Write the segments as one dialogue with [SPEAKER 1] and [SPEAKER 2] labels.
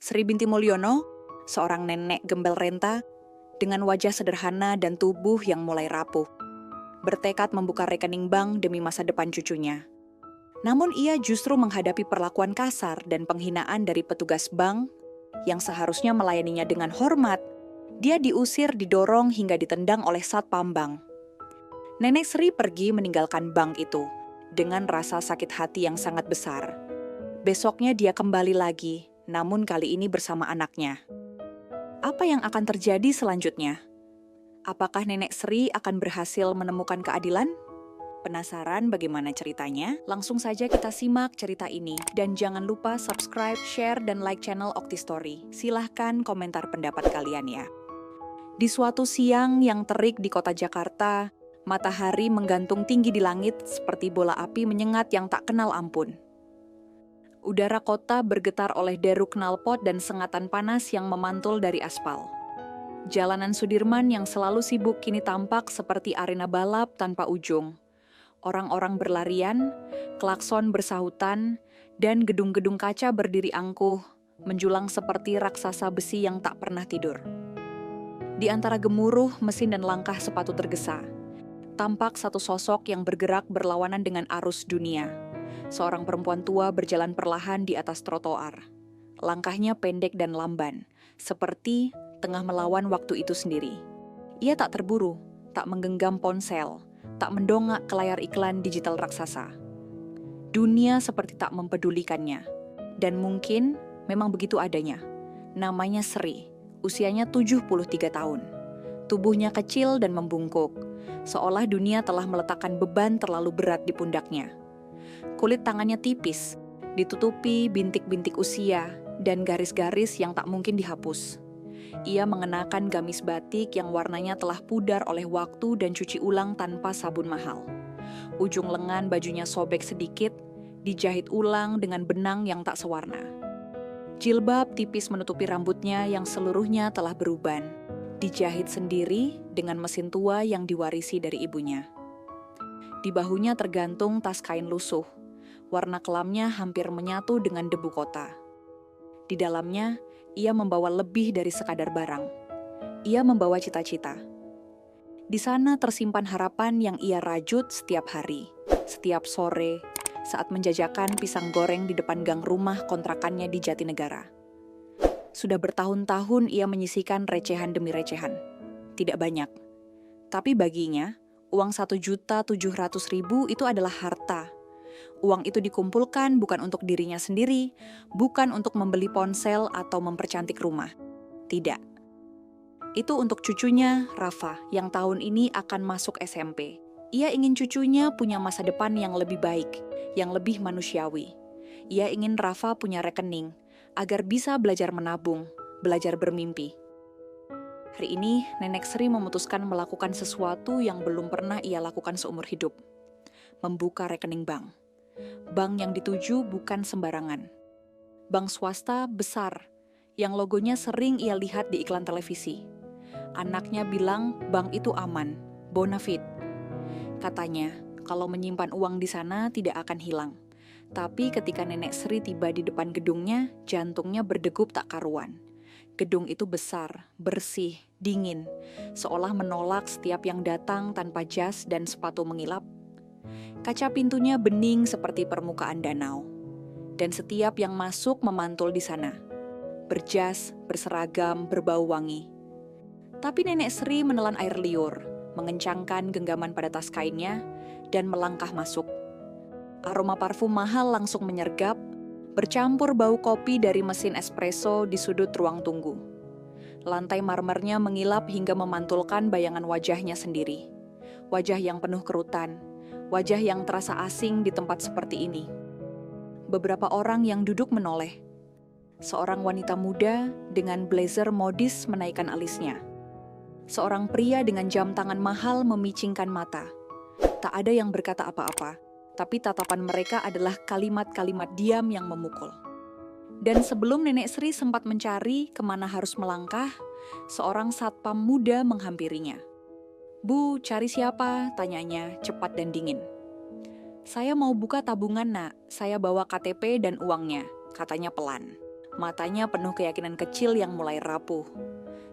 [SPEAKER 1] Sri Binti Mulyono, seorang nenek gembel renta, dengan wajah sederhana dan tubuh yang mulai rapuh, bertekad membuka rekening bank demi masa depan cucunya. Namun ia justru menghadapi perlakuan kasar dan penghinaan dari petugas bank yang seharusnya melayaninya dengan hormat. Dia diusir, didorong hingga ditendang oleh satpam bank. Nenek Sri pergi meninggalkan bank itu dengan rasa sakit hati yang sangat besar. Besoknya dia kembali lagi, namun kali ini bersama anaknya. Apa yang akan terjadi selanjutnya? Apakah Nenek Sri akan berhasil menemukan keadilan? Penasaran bagaimana ceritanya? Langsung saja kita simak cerita ini. Dan jangan lupa subscribe, share, dan like channel Okti Story. Silahkan komentar pendapat kalian ya. Di suatu siang yang terik di kota Jakarta, matahari menggantung tinggi di langit seperti bola api menyengat yang tak kenal ampun. Udara kota bergetar oleh deru knalpot dan sengatan panas yang memantul dari aspal. Jalanan Sudirman yang selalu sibuk kini tampak seperti arena balap tanpa ujung. Orang-orang berlarian, klakson bersahutan, dan gedung-gedung kaca berdiri angkuh, menjulang seperti raksasa besi yang tak pernah tidur. Di antara gemuruh mesin dan langkah sepatu tergesa, tampak satu sosok yang bergerak berlawanan dengan arus dunia. Seorang perempuan tua berjalan perlahan di atas trotoar. Langkahnya pendek dan lamban, seperti tengah melawan waktu itu sendiri. Ia tak terburu, tak menggenggam ponsel, tak mendongak ke layar iklan digital raksasa. Dunia seperti tak mempedulikannya. Dan mungkin memang begitu adanya. Namanya Sri, usianya 73 tahun. Tubuhnya kecil dan membungkuk, seolah dunia telah meletakkan beban terlalu berat di pundaknya. Kulit tangannya tipis, ditutupi bintik-bintik usia dan garis-garis yang tak mungkin dihapus. Ia mengenakan gamis batik yang warnanya telah pudar oleh waktu dan cuci ulang tanpa sabun mahal. Ujung lengan bajunya sobek sedikit, dijahit ulang dengan benang yang tak sewarna. Jilbab tipis menutupi rambutnya yang seluruhnya telah beruban, dijahit sendiri dengan mesin tua yang diwarisi dari ibunya. Di bahunya tergantung tas kain lusuh. Warna kelamnya hampir menyatu dengan debu kota. Di dalamnya, ia membawa lebih dari sekadar barang. Ia membawa cita-cita. Di sana tersimpan harapan yang ia rajut setiap hari, setiap sore, saat menjajakan pisang goreng di depan gang rumah kontrakannya di Jatinegara. Sudah bertahun-tahun ia menyisihkan recehan demi recehan. Tidak banyak. Tapi baginya, uang 1.700.000 itu adalah harta. Uang itu dikumpulkan bukan untuk dirinya sendiri, bukan untuk membeli ponsel atau mempercantik rumah. Tidak. Itu untuk cucunya, Rafa, yang tahun ini akan masuk SMP. Ia ingin cucunya punya masa depan yang lebih baik, yang lebih manusiawi. Ia ingin Rafa punya rekening, agar bisa belajar menabung, belajar bermimpi. Hari ini, Nenek Sri memutuskan melakukan sesuatu yang belum pernah ia lakukan seumur hidup. Membuka rekening bank. Bank yang dituju bukan sembarangan. Bank swasta besar, yang logonya sering ia lihat di iklan televisi. Anaknya bilang bank itu aman, bonafide. Katanya, kalau menyimpan uang di sana tidak akan hilang. Tapi ketika Nenek Sri tiba di depan gedungnya, jantungnya berdegup tak karuan. Gedung itu besar, bersih, dingin, seolah menolak setiap yang datang tanpa jas dan sepatu mengilap. Kaca pintunya bening seperti permukaan danau. Dan setiap yang masuk memantul di sana. Berjas, berseragam, berbau wangi. Tapi Nenek Sri menelan air liur, mengencangkan genggaman pada tas kainnya, dan melangkah masuk. Aroma parfum mahal langsung menyergap, bercampur bau kopi dari mesin espresso di sudut ruang tunggu. Lantai marmernya mengilap hingga memantulkan bayangan wajahnya sendiri. Wajah yang penuh kerutan. Wajah yang terasa asing di tempat seperti ini. Beberapa orang yang duduk menoleh. Seorang wanita muda dengan blazer modis menaikkan alisnya. Seorang pria dengan jam tangan mahal memicingkan mata. Tak ada yang berkata apa-apa, tapi tatapan mereka adalah kalimat-kalimat diam yang memukul. Dan sebelum Nenek Sri sempat mencari kemana harus melangkah, seorang satpam muda menghampirinya. "Bu, cari siapa?" tanyanya cepat dan dingin. "Saya mau buka tabungan, Nak. Saya bawa KTP dan uangnya," katanya pelan. Matanya penuh keyakinan kecil yang mulai rapuh.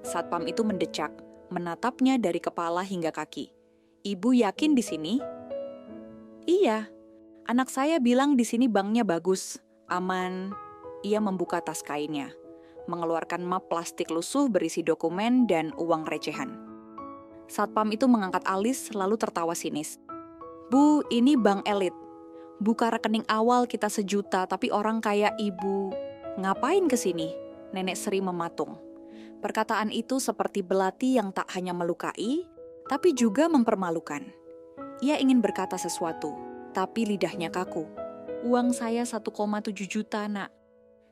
[SPEAKER 1] Satpam itu mendecak, menatapnya dari kepala hingga kaki. "Ibu yakin di sini?" "Iya, anak saya bilang di sini banknya bagus, aman." Ia membuka tas kainnya, mengeluarkan map plastik lusuh berisi dokumen dan uang recehan. Satpam itu mengangkat alis lalu tertawa sinis. "Bu, ini bank elit. Buka rekening awal kita 1 juta, tapi orang kayak ibu ngapain ke sini?" Nenek Sri mematung. Perkataan itu seperti belati yang tak hanya melukai, tapi juga mempermalukan. Ia ingin berkata sesuatu, tapi lidahnya kaku. "Uang saya 1,7 juta, Nak.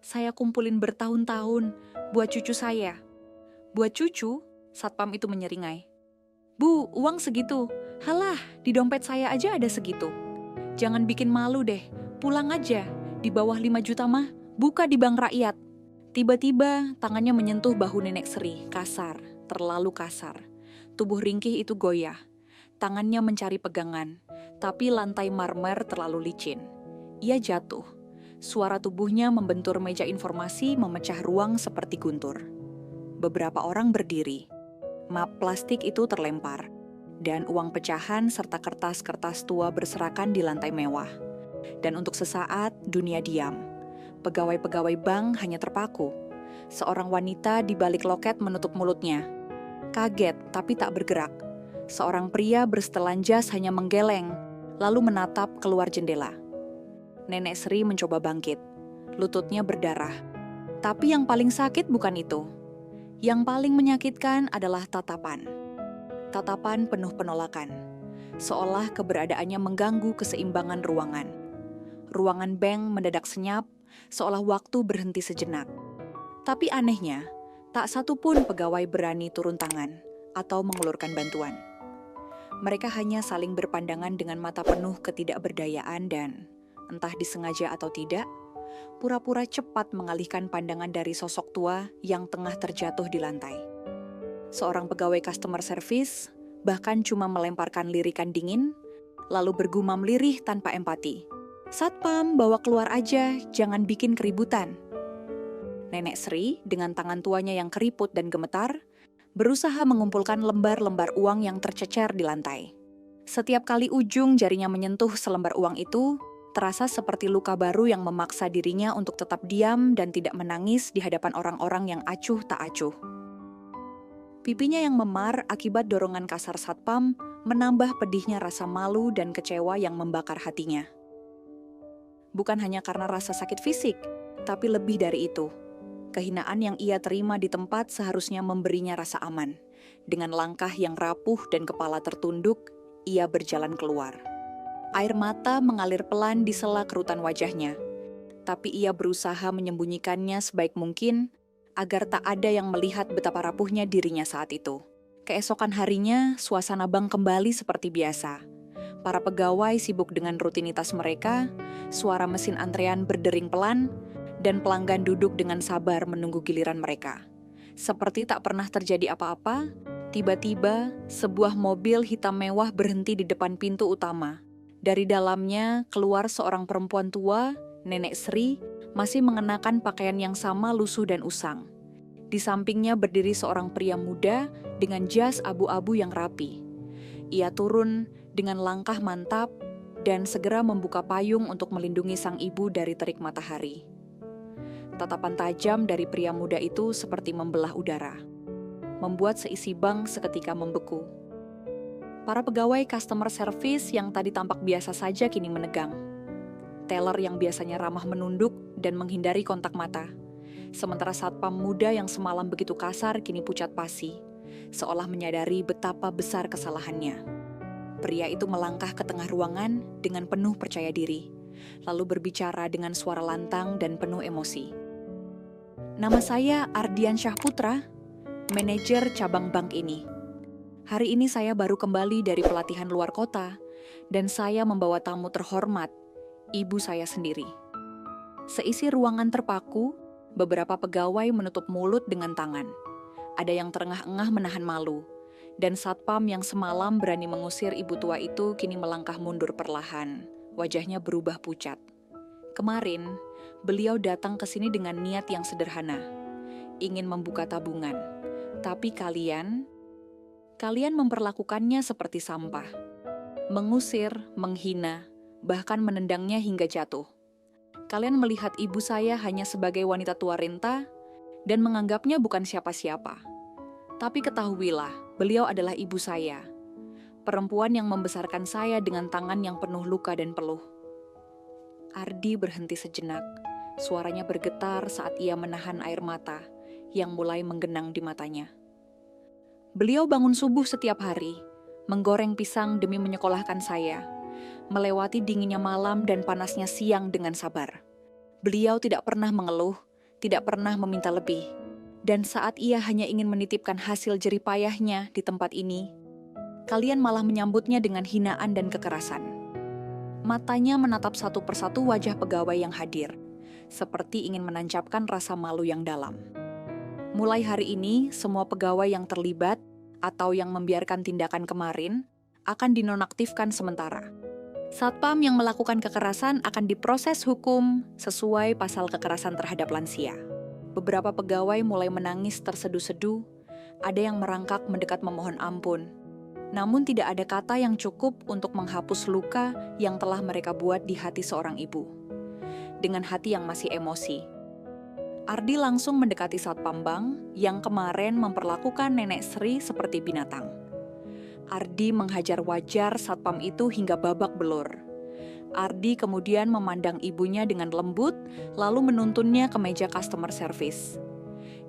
[SPEAKER 1] Saya kumpulin bertahun-tahun buat cucu saya." "Buat cucu?" Satpam itu menyeringai. "Bu, uang segitu? Halah, di dompet saya aja ada segitu. Jangan bikin malu deh, pulang aja. Di bawah 5 juta mah, buka di bank rakyat." Tiba-tiba tangannya menyentuh bahu Nenek Sri, kasar, terlalu kasar. Tubuh ringkih itu goyah. Tangannya mencari pegangan, tapi lantai marmer terlalu licin. Ia jatuh. Suara tubuhnya membentur meja informasi, memecah ruang seperti guntur. Beberapa orang berdiri. Map plastik itu terlempar, dan uang pecahan serta kertas-kertas tua berserakan di lantai mewah. Dan untuk sesaat, dunia diam. Pegawai-pegawai bank hanya terpaku. Seorang wanita di balik loket menutup mulutnya. Kaget, tapi tak bergerak. Seorang pria bersetelan jas hanya menggeleng, lalu menatap keluar jendela. Nenek Sri mencoba bangkit. Lututnya berdarah. Tapi yang paling sakit bukan itu. Yang paling menyakitkan adalah tatapan. Tatapan penuh penolakan. Seolah keberadaannya mengganggu keseimbangan ruangan. Ruangan bank mendadak senyap, seolah waktu berhenti sejenak. Tapi anehnya, tak satu pun pegawai berani turun tangan atau mengulurkan bantuan. Mereka hanya saling berpandangan dengan mata penuh ketidakberdayaan dan, entah disengaja atau tidak, pura-pura cepat mengalihkan pandangan dari sosok tua yang tengah terjatuh di lantai. Seorang pegawai customer service bahkan cuma melemparkan lirikan dingin, lalu bergumam lirih tanpa empati. "Satpam, bawa keluar aja, jangan bikin keributan." Nenek Sri, dengan tangan tuanya yang keriput dan gemetar, berusaha mengumpulkan lembar-lembar uang yang tercecer di lantai. Setiap kali ujung jarinya menyentuh selembar uang itu, terasa seperti luka baru yang memaksa dirinya untuk tetap diam dan tidak menangis di hadapan orang-orang yang acuh tak acuh. Pipinya yang memar akibat dorongan kasar Satpam menambah pedihnya rasa malu dan kecewa yang membakar hatinya. Bukan hanya karena rasa sakit fisik, tapi lebih dari itu. Kehinaan yang ia terima di tempat seharusnya memberinya rasa aman. Dengan langkah yang rapuh dan kepala tertunduk, ia berjalan keluar. Air mata mengalir pelan di sela kerutan wajahnya. Tapi ia berusaha menyembunyikannya sebaik mungkin agar tak ada yang melihat betapa rapuhnya dirinya saat itu. Keesokan harinya, suasana bank kembali seperti biasa. Para pegawai sibuk dengan rutinitas mereka, suara mesin antrean berdering pelan, dan pelanggan duduk dengan sabar menunggu giliran mereka. Seperti tak pernah terjadi apa-apa, tiba-tiba sebuah mobil hitam mewah berhenti di depan pintu utama. Dari dalamnya keluar seorang perempuan tua, Nenek Sri, masih mengenakan pakaian yang sama lusuh dan usang. Di sampingnya berdiri seorang pria muda dengan jas abu-abu yang rapi. Ia turun dengan langkah mantap dan segera membuka payung untuk melindungi sang ibu dari terik matahari. Tatapan tajam dari pria muda itu seperti membelah udara, membuat seisi bank seketika membeku. Para pegawai customer service yang tadi tampak biasa saja kini menegang. Teller yang biasanya ramah menunduk dan menghindari kontak mata. Sementara satpam muda yang semalam begitu kasar kini pucat pasi, seolah menyadari betapa besar kesalahannya. Pria itu melangkah ke tengah ruangan dengan penuh percaya diri, lalu berbicara dengan suara lantang dan penuh emosi. "Nama saya Ardian Syahputra, manajer cabang bank ini. Hari ini saya baru kembali dari pelatihan luar kota, dan saya membawa tamu terhormat, ibu saya sendiri." Seisi ruangan terpaku, beberapa pegawai menutup mulut dengan tangan. Ada yang terengah-engah menahan malu, dan satpam yang semalam berani mengusir ibu tua itu kini melangkah mundur perlahan. Wajahnya berubah pucat. Kemarin, beliau datang ke sini dengan niat yang sederhana, ingin membuka tabungan. Tapi kalian memperlakukannya seperti sampah. Mengusir, menghina, bahkan menendangnya hingga jatuh. Kalian melihat ibu saya hanya sebagai wanita tua renta dan menganggapnya bukan siapa-siapa. Tapi ketahuilah, beliau adalah ibu saya. Perempuan yang membesarkan saya dengan tangan yang penuh luka dan peluh. Ardi berhenti sejenak. Suaranya bergetar saat ia menahan air mata yang mulai menggenang di matanya. Beliau bangun subuh setiap hari, menggoreng pisang demi menyekolahkan saya, melewati dinginnya malam dan panasnya siang dengan sabar. Beliau tidak pernah mengeluh, tidak pernah meminta lebih. Dan saat ia hanya ingin menitipkan hasil jerih payahnya di tempat ini, kalian malah menyambutnya dengan hinaan dan kekerasan. Matanya menatap satu persatu wajah pegawai yang hadir, seperti ingin menancapkan rasa malu yang dalam. Mulai hari ini, semua pegawai yang terlibat atau yang membiarkan tindakan kemarin akan dinonaktifkan sementara. Satpam yang melakukan kekerasan akan diproses hukum sesuai pasal kekerasan terhadap lansia. Beberapa pegawai mulai menangis terseduh-seduh, ada yang merangkak mendekat memohon ampun. Namun tidak ada kata yang cukup untuk menghapus luka yang telah mereka buat di hati seorang ibu. Dengan hati yang masih emosi, Ardi langsung mendekati Satpam Bank yang kemarin memperlakukan Nenek Sri seperti binatang. Ardi menghajar wajar Satpam itu hingga babak belur. Ardi kemudian memandang ibunya dengan lembut, lalu menuntunnya ke meja customer service.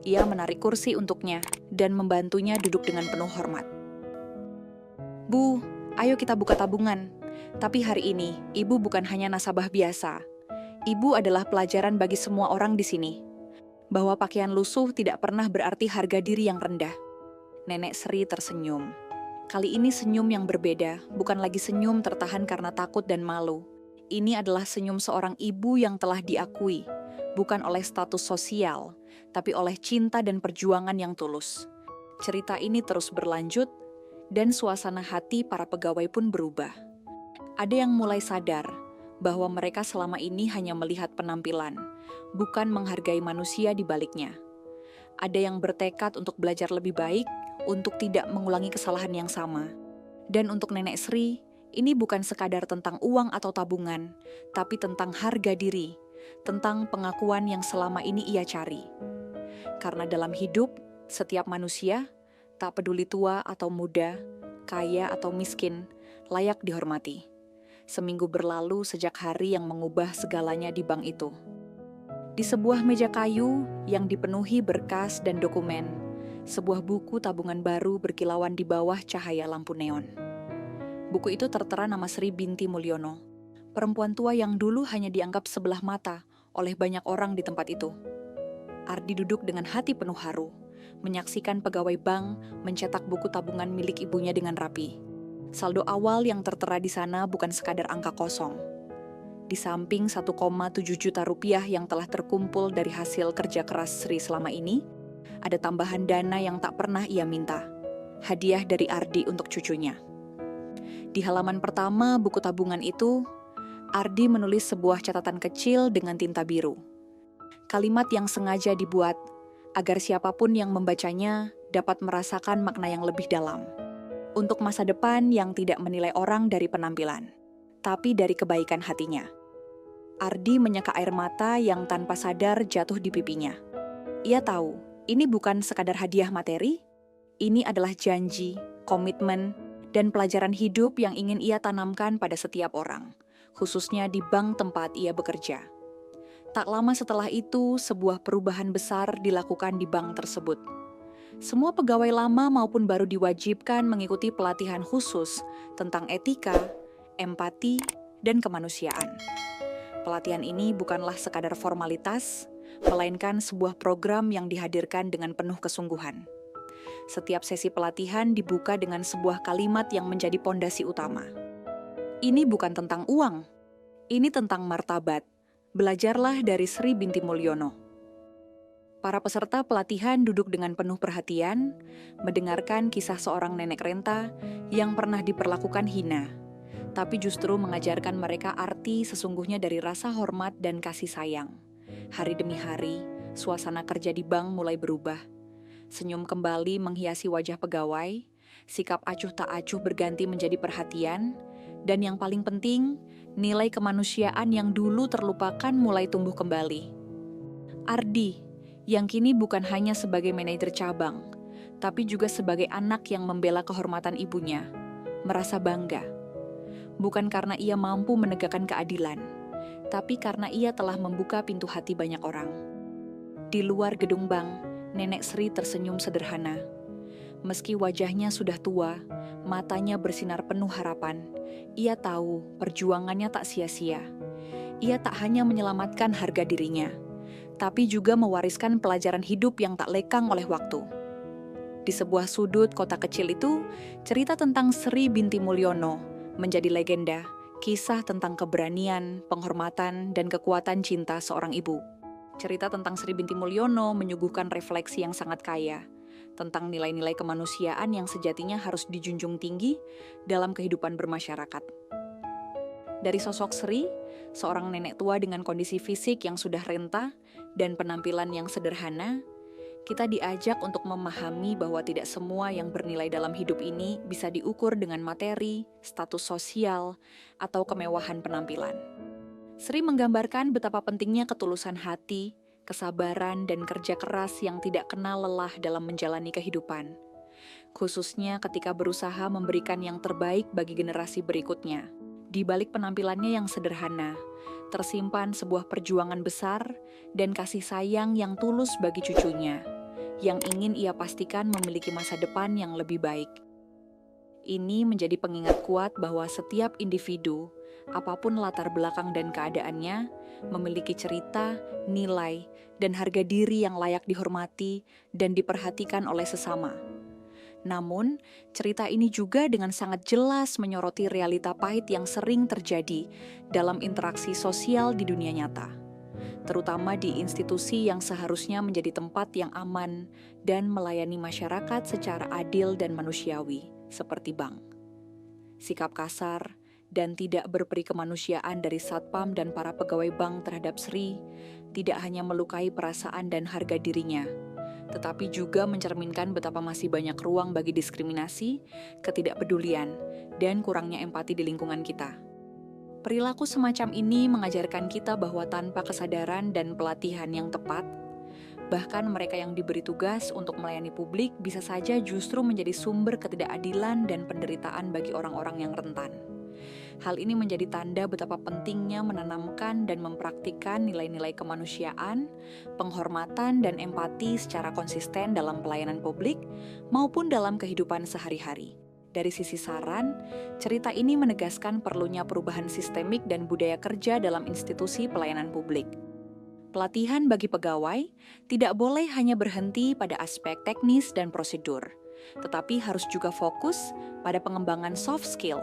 [SPEAKER 1] Ia menarik kursi untuknya dan membantunya duduk dengan penuh hormat. "Bu, ayo kita buka tabungan. Tapi hari ini, Ibu bukan hanya nasabah biasa. Ibu adalah pelajaran bagi semua orang di sini. Bahwa pakaian lusuh tidak pernah berarti harga diri yang rendah." Nenek Sri tersenyum. Kali ini senyum yang berbeda, bukan lagi senyum tertahan karena takut dan malu. Ini adalah senyum seorang ibu yang telah diakui, bukan oleh status sosial, tapi oleh cinta dan perjuangan yang tulus. Cerita ini terus berlanjut, dan suasana hati para pegawai pun berubah. Ada yang mulai sadar bahwa mereka selama ini hanya melihat penampilan, bukan menghargai manusia di baliknya. Ada yang bertekad untuk belajar lebih baik, untuk tidak mengulangi kesalahan yang sama. Dan untuk Nenek Sri, ini bukan sekadar tentang uang atau tabungan, tapi tentang harga diri, tentang pengakuan yang selama ini ia cari. Karena dalam hidup, setiap manusia, tak peduli tua atau muda, kaya atau miskin, layak dihormati. Seminggu berlalu sejak hari yang mengubah segalanya di bank itu. Di sebuah meja kayu yang dipenuhi berkas dan dokumen, sebuah buku tabungan baru berkilauan di bawah cahaya lampu neon. Buku itu tertera nama Sri Binti Mulyono, perempuan tua yang dulu hanya dianggap sebelah mata oleh banyak orang di tempat itu. Ardi duduk dengan hati penuh haru, menyaksikan pegawai bank mencetak buku tabungan milik ibunya dengan rapi. Saldo awal yang tertera di sana bukan sekadar angka kosong. Di samping 1,7 juta rupiah yang telah terkumpul dari hasil kerja keras Sri selama ini, ada tambahan dana yang tak pernah ia minta. Hadiah dari Ardi untuk cucunya. Di halaman pertama buku tabungan itu, Ardi menulis sebuah catatan kecil dengan tinta biru. Kalimat yang sengaja dibuat agar siapapun yang membacanya dapat merasakan makna yang lebih dalam. Untuk masa depan yang tidak menilai orang dari penampilan, tapi dari kebaikan hatinya. Ardi menyeka air mata yang tanpa sadar jatuh di pipinya. Ia tahu, ini bukan sekadar hadiah materi, ini adalah janji, komitmen, dan pelajaran hidup yang ingin ia tanamkan pada setiap orang, khususnya di bank tempat ia bekerja. Tak lama setelah itu, sebuah perubahan besar dilakukan di bank tersebut. Semua pegawai lama maupun baru diwajibkan mengikuti pelatihan khusus tentang etika, empati, dan kemanusiaan. Pelatihan ini bukanlah sekadar formalitas, melainkan sebuah program yang dihadirkan dengan penuh kesungguhan. Setiap sesi pelatihan dibuka dengan sebuah kalimat yang menjadi pondasi utama. Ini bukan tentang uang, ini tentang martabat. Belajarlah dari Sri Binti Mulyono. Para peserta pelatihan duduk dengan penuh perhatian, mendengarkan kisah seorang nenek renta yang pernah diperlakukan hina, tapi justru mengajarkan mereka arti sesungguhnya dari rasa hormat dan kasih sayang. Hari demi hari, suasana kerja di bank mulai berubah. Senyum kembali menghiasi wajah pegawai, sikap acuh tak acuh berganti menjadi perhatian, dan yang paling penting, nilai kemanusiaan yang dulu terlupakan mulai tumbuh kembali. Ardi, yang kini bukan hanya sebagai manajer cabang, tapi juga sebagai anak yang membela kehormatan ibunya, merasa bangga. Bukan karena ia mampu menegakkan keadilan, tapi karena ia telah membuka pintu hati banyak orang. Di luar gedung bank, Nenek Sri tersenyum sederhana. Meski wajahnya sudah tua, matanya bersinar penuh harapan. Ia tahu perjuangannya tak sia-sia. Ia tak hanya menyelamatkan harga dirinya, tapi juga mewariskan pelajaran hidup yang tak lekang oleh waktu. Di sebuah sudut kota kecil itu, cerita tentang Sri binti Mulyono menjadi legenda, kisah tentang keberanian, penghormatan, dan kekuatan cinta seorang ibu. Cerita tentang Sri binti Mulyono menyuguhkan refleksi yang sangat kaya, tentang nilai-nilai kemanusiaan yang sejatinya harus dijunjung tinggi dalam kehidupan bermasyarakat. Dari sosok Sri, seorang nenek tua dengan kondisi fisik yang sudah renta dan penampilan yang sederhana, kita diajak untuk memahami bahwa tidak semua yang bernilai dalam hidup ini bisa diukur dengan materi, status sosial, atau kemewahan penampilan. Sri menggambarkan betapa pentingnya ketulusan hati, kesabaran, dan kerja keras yang tidak kenal lelah dalam menjalani kehidupan. Khususnya ketika berusaha memberikan yang terbaik bagi generasi berikutnya. Di balik penampilannya yang sederhana, tersimpan sebuah perjuangan besar dan kasih sayang yang tulus bagi cucunya, yang ingin ia pastikan memiliki masa depan yang lebih baik. Ini menjadi pengingat kuat bahwa setiap individu, apapun latar belakang dan keadaannya, memiliki cerita, nilai, dan harga diri yang layak dihormati dan diperhatikan oleh sesama. Namun, cerita ini juga dengan sangat jelas menyoroti realita pahit yang sering terjadi dalam interaksi sosial di dunia nyata, terutama di institusi yang seharusnya menjadi tempat yang aman dan melayani masyarakat secara adil dan manusiawi, seperti bank. Sikap kasar dan tidak berperi kemanusiaan dari satpam dan para pegawai bank terhadap Sri tidak hanya melukai perasaan dan harga dirinya, tetapi juga mencerminkan betapa masih banyak ruang bagi diskriminasi, ketidakpedulian, dan kurangnya empati di lingkungan kita. Perilaku semacam ini mengajarkan kita bahwa tanpa kesadaran dan pelatihan yang tepat, bahkan mereka yang diberi tugas untuk melayani publik bisa saja justru menjadi sumber ketidakadilan dan penderitaan bagi orang-orang yang rentan. Hal ini menjadi tanda betapa pentingnya menanamkan dan mempraktikkan nilai-nilai kemanusiaan, penghormatan, dan empati secara konsisten dalam pelayanan publik maupun dalam kehidupan sehari-hari. Dari sisi saran, cerita ini menegaskan perlunya perubahan sistemik dan budaya kerja dalam institusi pelayanan publik. Pelatihan bagi pegawai tidak boleh hanya berhenti pada aspek teknis dan prosedur, tetapi harus juga fokus pada pengembangan soft skill,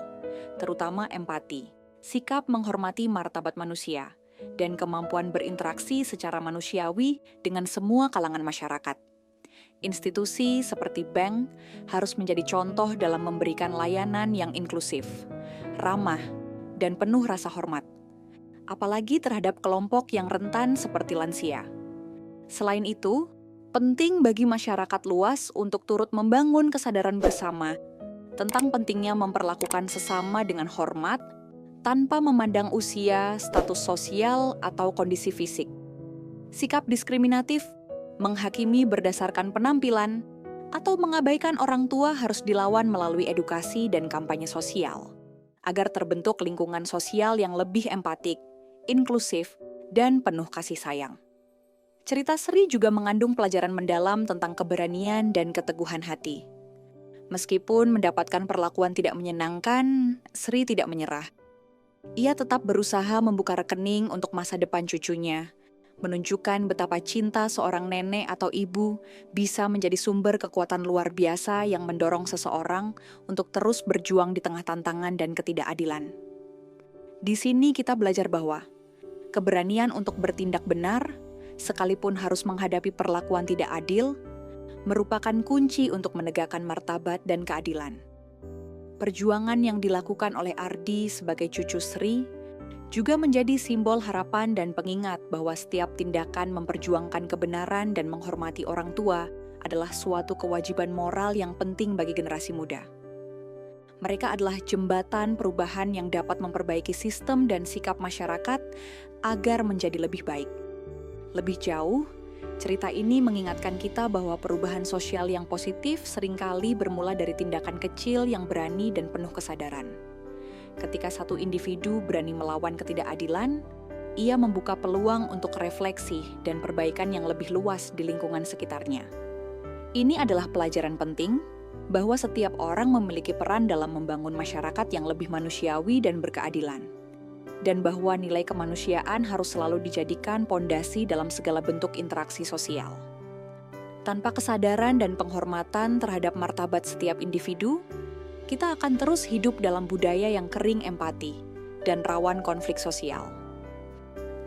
[SPEAKER 1] terutama empati, sikap menghormati martabat manusia, dan kemampuan berinteraksi secara manusiawi dengan semua kalangan masyarakat. Institusi seperti bank harus menjadi contoh dalam memberikan layanan yang inklusif, ramah, dan penuh rasa hormat, apalagi terhadap kelompok yang rentan seperti lansia. Selain itu, penting bagi masyarakat luas untuk turut membangun kesadaran bersama tentang pentingnya memperlakukan sesama dengan hormat tanpa memandang usia, status sosial, atau kondisi fisik. Sikap diskriminatif, menghakimi berdasarkan penampilan, atau mengabaikan orang tua harus dilawan melalui edukasi dan kampanye sosial, agar terbentuk lingkungan sosial yang lebih empatik, inklusif, dan penuh kasih sayang. Cerita Sri juga mengandung pelajaran mendalam tentang keberanian dan keteguhan hati. Meskipun mendapatkan perlakuan tidak menyenangkan, Sri tidak menyerah. Ia tetap berusaha membuka rekening untuk masa depan cucunya, menunjukkan betapa cinta seorang nenek atau ibu bisa menjadi sumber kekuatan luar biasa yang mendorong seseorang untuk terus berjuang di tengah tantangan dan ketidakadilan. Di sini kita belajar bahwa keberanian untuk bertindak benar, sekalipun harus menghadapi perlakuan tidak adil, merupakan kunci untuk menegakkan martabat dan keadilan. Perjuangan yang dilakukan oleh Ardi sebagai cucu Sri juga menjadi simbol harapan dan pengingat bahwa setiap tindakan memperjuangkan kebenaran dan menghormati orang tua adalah suatu kewajiban moral yang penting bagi generasi muda. Mereka adalah jembatan perubahan yang dapat memperbaiki sistem dan sikap masyarakat agar menjadi lebih baik. Lebih jauh, cerita ini mengingatkan kita bahwa perubahan sosial yang positif seringkali bermula dari tindakan kecil yang berani dan penuh kesadaran. Ketika satu individu berani melawan ketidakadilan, ia membuka peluang untuk refleksi dan perbaikan yang lebih luas di lingkungan sekitarnya. Ini adalah pelajaran penting bahwa setiap orang memiliki peran dalam membangun masyarakat yang lebih manusiawi dan berkeadilan, dan bahwa nilai kemanusiaan harus selalu dijadikan pondasi dalam segala bentuk interaksi sosial. Tanpa kesadaran dan penghormatan terhadap martabat setiap individu, kita akan terus hidup dalam budaya yang kering empati dan rawan konflik sosial.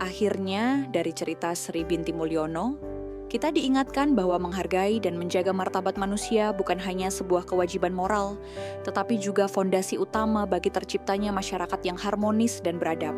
[SPEAKER 1] Akhirnya, dari cerita Sri Binti Mulyono, kita diingatkan bahwa menghargai dan menjaga martabat manusia bukan hanya sebuah kewajiban moral, tetapi juga fondasi utama bagi terciptanya masyarakat yang harmonis dan beradab.